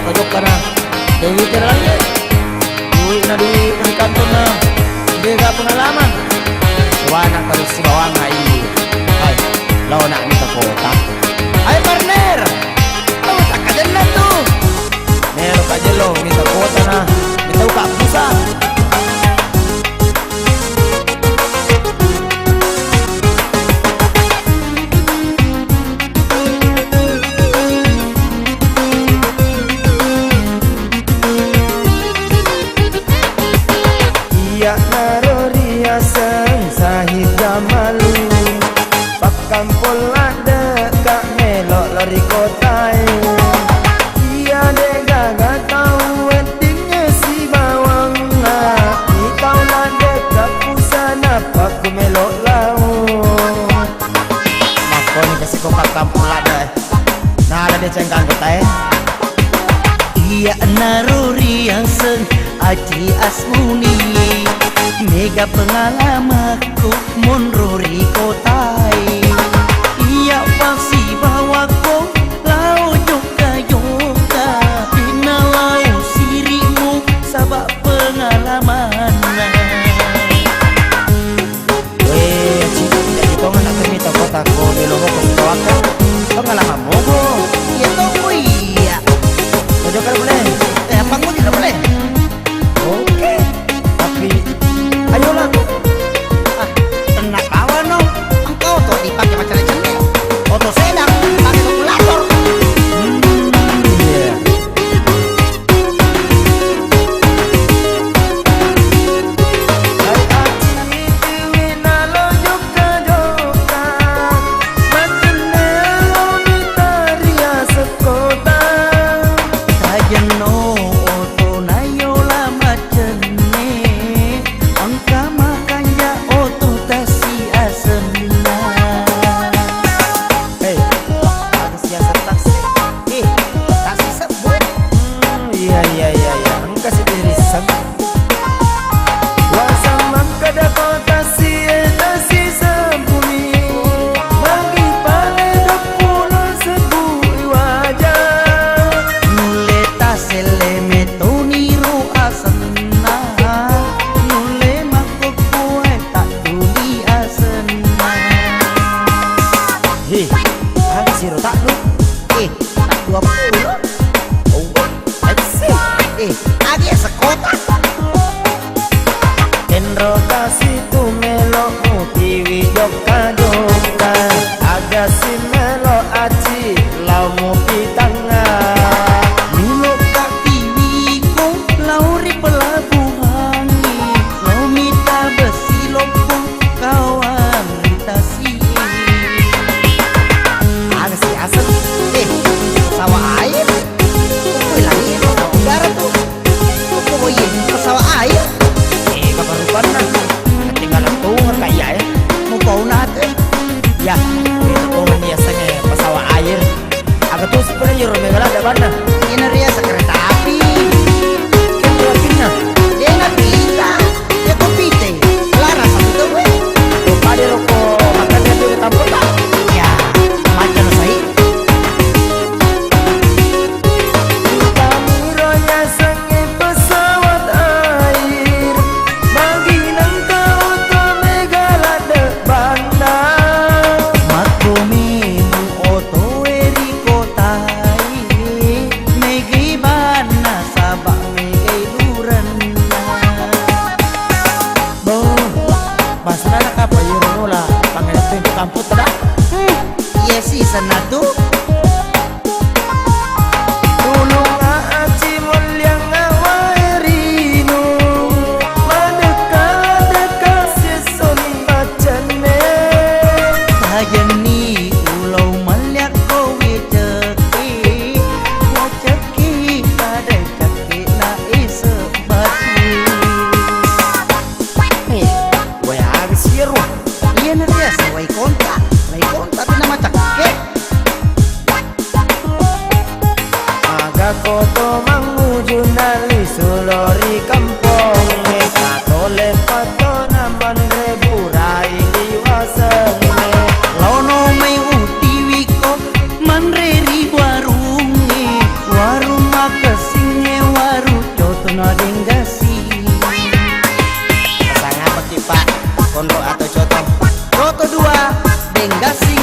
tojok kana dewi lagi duit na di kantong na bega pengalaman wana terus si bawang ay law na ni kota ay partner tahu tak kajan na tu meron ka jelo ni kota na itaw ka pusa. Ya narori aseng sahid jamalu pakampol ada kak melok lari kotai iya dega gak tau weddingnya si bawang ni kau lade kak pusana paku melok lau Mako ni kasi ko pakampol ada nah ada cengkang kotai iya narori aseng aji asmuni mega pengalamanku monrori kotai iya pasti bawaku lau joka bina lau sirimu sabak pengalaman weh cik jadi kau nak kermita kota ko bilomo ko sitawaka pengalaman mo ko iya toh iya tojok ka boleh abangmu tidak boleh. oke tapi ayolah Tenang kawan no, engkau tuh dipakai macam cendel, oto sedang pakai kalkulator. iya Hai aci tiwi nalo joka joka macene ni taria sekota Sajen no oto nayola macene, angka makanya oto tasi asemna. hei ada siasat taksi Tasi sebut. iya engkau sih diri wasamang kada kota si sembunyi bagi pada 20 sebui wajah Nule tasele metoniru asemna, nule makuk kue tak duli asemna. Hih, ada si rotak lu. Tak 20. Oh, let's see. Agi sekota. Endro kasih tu melo tiwi joka joka ada si melo aci lau mu pitanga Milo kak tiwiku lauri pelabuhani, lau mita besi lompong kawan tasi. Ada si asal. Pesawat air. Kuy lagi pesawat udara tuh. Kuy pesawat air. Kapan na. Ketinggalan tungan kaya Mau bau nate. Ya, itu tungan biasanya pesawat air. Agak tuh sebenarnya rumah ada mana? Ini ria kereta api. Kan dua pinna. Dia nggak bisa. Dia kopite. Lara satu tuh. Lupa di rokok makan dia tuh tampil tak? Ya, macam saya. Kamironya sange pesawat air bagi nang kau tu megalade bandar Mako memu oto eri kotai, megi bana sabak megi lurena. Bahasa nak apa ya rola? Panggil itu kampus tak? Iya sih senatu. tulung aci mulyang awairinu madeka sesoni bacane Sajeni ulau melihat kowe ceki, mau ceki pada ceki na isebatu. Wah, habis siru. Iya nih ya, sawai kontak, lay kontak tu nama ceki. Benggasi